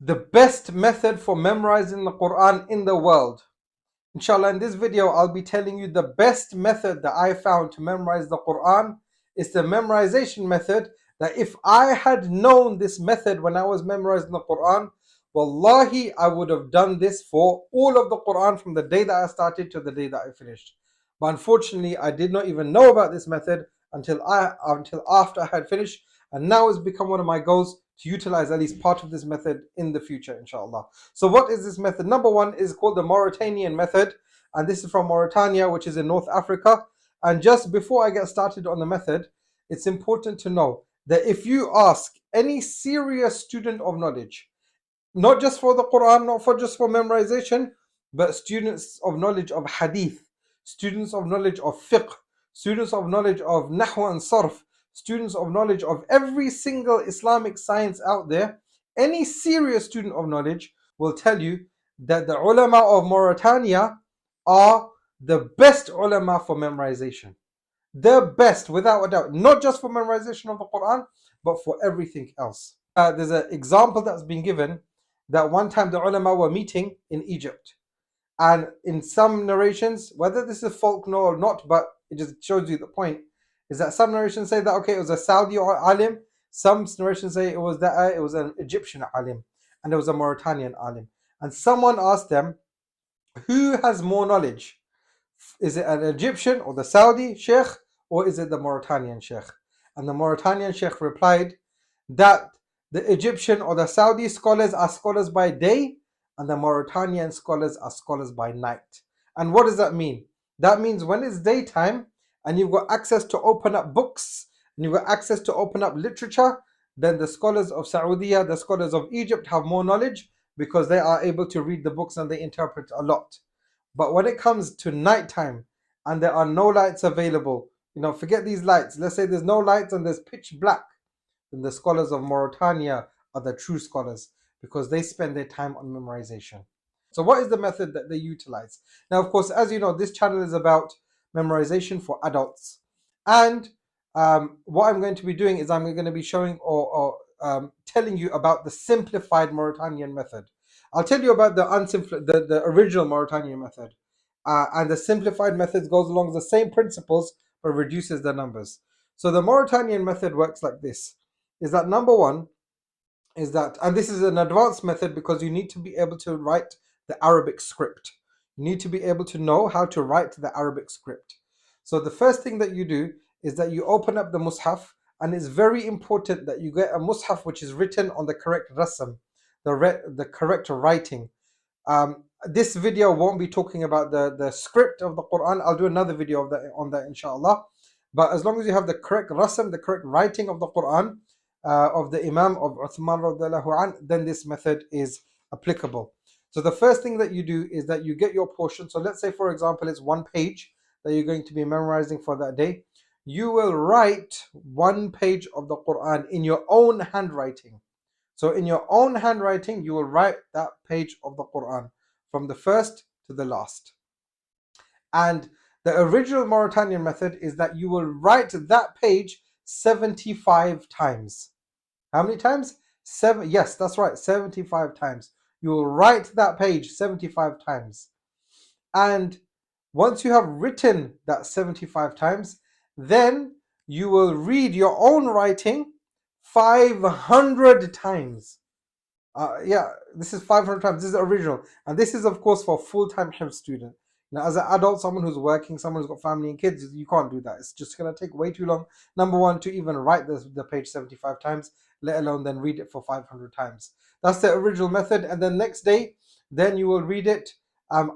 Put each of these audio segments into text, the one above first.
The best method for memorizing the Quran in the world. Inshallah, in this video, I'll be telling you the best method that I found to memorize the Quran. Is the memorization method that if I had known this method when I was memorizing the Quran, wallahi, I would have done this for all of the Quran from the day that I started to the day that I finished. But unfortunately, I did not even know about this method until after I had finished, and now it's become one of my goals to utilize at least part of this method in the future, inshallah. So what is this method? Number one is called the Mauritanian method, and this is from Mauritania, which is in North Africa. And just before I get started on the method, it's important to know that if you ask any serious student of knowledge, not just for the Quran, not for just for memorization, but students of knowledge of hadith, students of knowledge of fiqh, students of knowledge of nahw and sarf, students of knowledge of every single Islamic science out there, any serious student of knowledge will tell you that the ulama of Mauritania are the best ulama for memorization. The best, without a doubt, not just for memorization of the Quran, but for everything else. There's an example that's been given that one time the ulama were meeting in Egypt. And in some narrations, whether this is folklore or not, but it just shows you the point, is that some narrations say that, okay, it was a Saudi alim. Some narrations say it was an Egyptian alim, and it was a Mauritanian alim. And someone asked them, who has more knowledge? Is it an Egyptian or the Saudi sheikh, or is it the Mauritanian sheikh? And the Mauritanian sheikh replied that the Egyptian or the Saudi scholars are scholars by day, and the Mauritanian scholars are scholars by night. And what does that mean? That means when it's daytime and you've got access to open up books and you've got access to open up literature, then the scholars of Saudi, the scholars of Egypt have more knowledge because they are able to read the books and they interpret a lot. But when it comes to nighttime and there are no lights available, forget these lights. Let's say there's no lights and there's pitch black, then the scholars of Mauritania are the true scholars because they spend their time on memorization. So what is the method that they utilize? Now, of course, as you know, this channel is about memorization for adults. And what I'm going to be doing is I'm going to be showing or telling you about the simplified Mauritanian method. I'll tell you about the original Mauritanian method. And the simplified method goes along the same principles but reduces the numbers. So the Mauritanian method works like this. Is that number one is that, and this is an advanced method because you need to be able to write the Arabic script. You need to be able to know how to write the Arabic script. So the first thing that you do is that you open up the Mus'haf, and it's very important that you get a Mus'haf which is written on the correct rasm, the correct writing. This video won't be talking about the script of the Quran. I'll do another video of that on that, inshallah. But as long as you have the correct rasm, the correct writing of the Quran, of the Imam of Uthman radiallahu an, then this method is applicable. So the first thing that you do is that you get your portion. So let's say, for example, it's one page that you're going to be memorizing for that day. You will write one page of the Quran in your own handwriting. So in your own handwriting, you will write that page of the Quran from the first to the last. And the original Mauritanian method is that you will write that page 75 times. How many times? Seven. Yes, that's right, 75 times. You will write that page 75 times. And once you have written that 75 times, then you will read your own writing 500 times. Yeah, this is 500 times. This is the original. And this is, of course, for full-time hifz student. Now, as an adult, someone who's working, someone who's got family and kids, you can't do that. It's just going to take way too long. Number one, to even write the page 75 times, let alone then read it for 500 times. That's the original method. And then next day, then you will read it,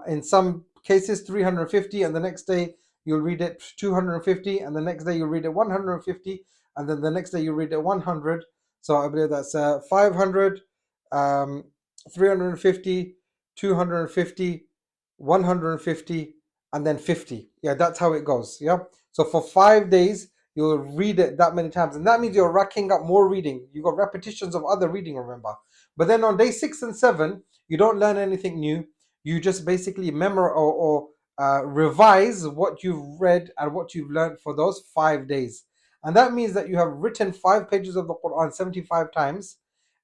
in some cases, 350. And the next day, you'll read it 250. And the next day, you'll read it 150. And then the next day, you'll read it 100. So I believe that's 500. 350, 250, 150, and then 50. Yeah, that's how it goes. Yeah. So for 5 days, you'll read it that many times. And that means you're racking up more reading. You got repetitions of other reading, remember. But then on day 6 and 7, you don't learn anything new. You just basically memorize or revise what you've read and what you've learned for those 5 days. And that means that you have written 5 pages of the Quran 75 times,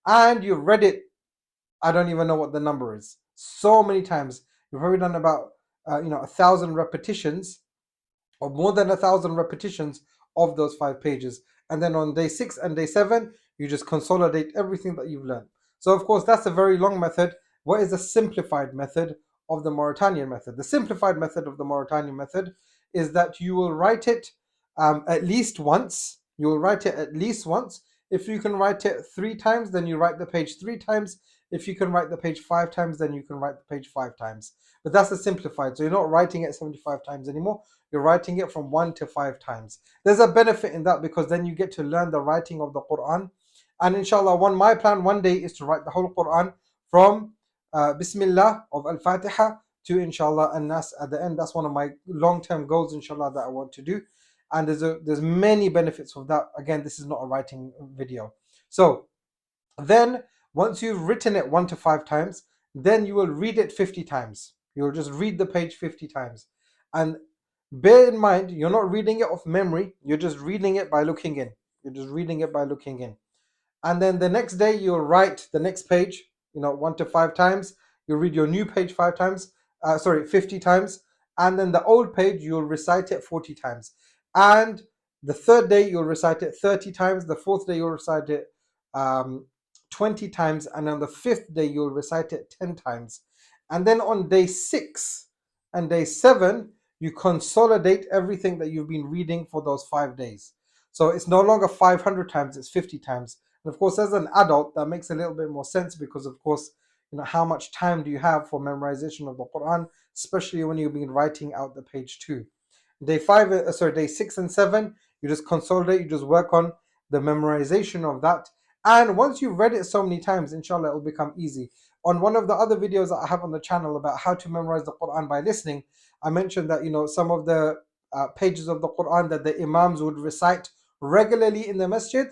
and you've read it I don't even know what the number is. So many times. You've probably done about 1,000 repetitions, or more than 1,000 repetitions of those 5 pages. And then on day 6 and day 7, you just consolidate everything that you've learned. So of course, that's a very long method. What is the simplified method of the Mauritanian method? The simplified method of the Mauritanian method is that you will write it at least once. You will write it at least once. If you can write it 3 times, then you write the page 3 times. If you can write the page 5 times, then you can write the page 5 times. But that's the simplified. So you're not writing it 75 times anymore. You're writing it from 1 to 5 times. There's a benefit in that because then you get to learn the writing of the Quran. And inshallah, my plan one day is to write the whole Quran from Bismillah of Al-Fatiha to inshallah An-Nas at the end. That's one of my long-term goals, inshallah, that I want to do. And there's many benefits of that. Again, this is not a writing video. So then once you've written it 1 to 5 times, then you will read it 50 times. You'll just read the page 50 times. And bear in mind, you're not reading it off memory, you're just reading it by looking in. You're just reading it by looking in. And then the next day, you'll write the next page, 1 to 5 times. You'll read your new page 50 times. And then the old page, you'll recite it 40 times. And the third day, you'll recite it 30 times. The fourth day, you'll recite it 20 times. And on the fifth day, you'll recite it 10 times. And then on day 6 and day 7, you consolidate everything that you've been reading for those 5 days. So it's no longer 500 times, it's 50 times. And of course, as an adult, that makes a little bit more sense because, of course, how much time do you have for memorization of the Quran, especially when you've been writing out the page 2. Day 6 and 7, you just consolidate, you just work on the memorization of that. And once you've read it so many times, inshallah, it will become easy. On one of the other videos that I have on the channel about how to memorize the Quran by listening, I mentioned that, some of the pages of the Quran that the Imams would recite regularly in the masjid,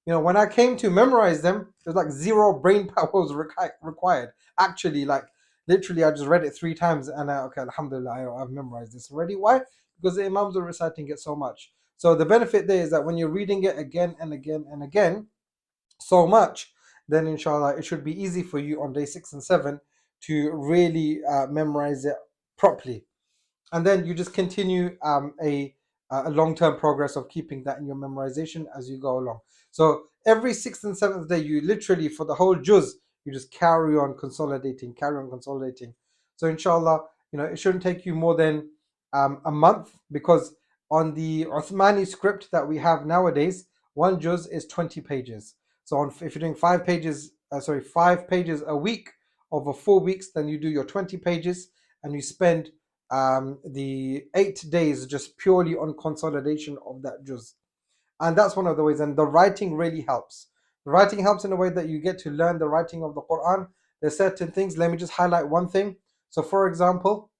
when I came to memorize them, there's like zero brain power was required. Actually, like literally, I just read it 3 times and okay, alhamdulillah, I've memorized this already. Why? Because the Imams are reciting it so much. So the benefit there is that when you're reading it again and again and again so much, then inshallah it should be easy for you on day 6 and 7 to really memorize it properly. And then you just continue a long-term progress of keeping that in your memorization as you go along. So every 6th and 7th day, you literally, for the whole juz, you just carry on consolidating. So inshallah, it shouldn't take you more than a month, because on the Uthmani script that we have nowadays, one juz is 20 pages. So if you're doing 5 pages a week over 4 weeks, then you do your 20 pages and you spend the 8 days just purely on consolidation of that juz. And that's one of the ways. And the writing really helps. The writing helps in a way that you get to learn the writing of the Quran. There's certain things. Let me just highlight one thing. So for example,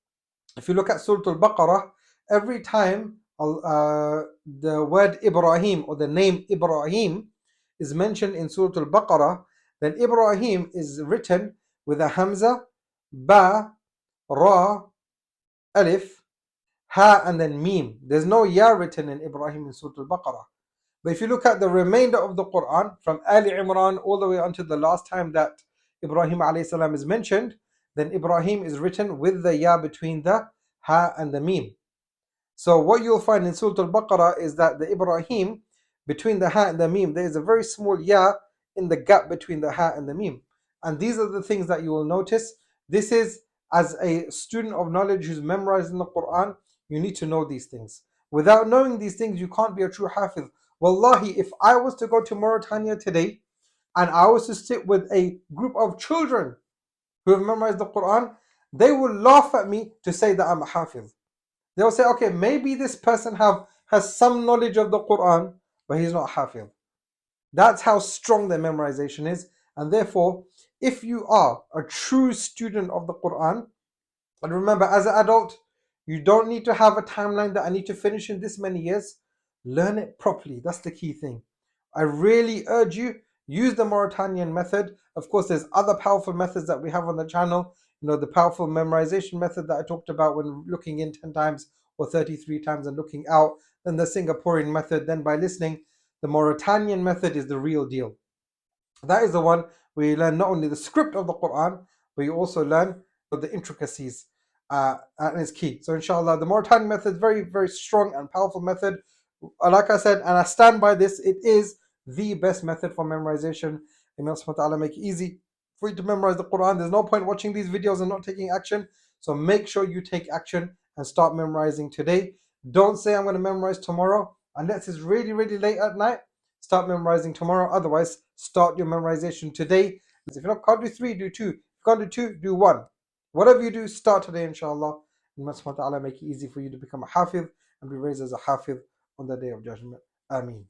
if you look at Surah Al-Baqarah, every time the word Ibrahim or the name Ibrahim is mentioned in Surah Al-Baqarah, then Ibrahim is written with a Hamza, Ba, Ra, Alif, Ha, and then Mim. There's no Ya written in Ibrahim in Surah Al-Baqarah. But if you look at the remainder of the Quran, from Ali Imran all the way until the last time that Ibrahim alayhi salam is mentioned, then Ibrahim is written with the Ya between the Ha and the Mim. So what you'll find in Surah Al-Baqarah is that the Ibrahim, between the Ha and the Mim, there is a very small Ya in the gap between the Ha and the Mim. And these are the things that you will notice. This is, as a student of knowledge who's memorizing the Quran, you need to know these things. Without knowing these things, you can't be a true Hafiz. Wallahi, if I was to go to Mauritania today and I was to sit with a group of children who have memorized the Quran, they will laugh at me to say that I'm a Hafiz. They'll say, okay, maybe this person has some knowledge of the Quran, but he's not Hafiz. That's how strong their memorization is. And therefore, if you are a true student of the Quran, and remember, as an adult, you don't need to have a timeline that I need to finish in this many years. Learn it properly. That's the key thing. I really urge you, use the Mauritanian method. Of course, there's other powerful methods that we have on the channel. The powerful memorization method that I talked about when looking in 10 times or 33 times and looking out. Then the Singaporean method. Then by listening, the Mauritanian method is the real deal. That is the one where you learn not only the script of the Quran, but you also learn the intricacies, and it's key. So inshallah, the Mauritanian method is very, very strong and powerful method. Like I said, and I stand by this, it is the best method for memorization. And Allah subhanahu wa ta'ala make it easy for you to memorize the Quran. There's no point watching these videos and not taking action. So make sure you take action and start memorizing today. Don't say I'm going to memorize tomorrow unless it's really, really late at night. Start memorizing tomorrow. Otherwise, start your memorization today. If you can't do 3, do 2. If you can't do 2, do 1. Whatever you do, start today, inshallah. And Allah subhanahu wa ta'ala make it easy for you to become a hafiz and be raised as a hafiz on the day of judgment. Ameen.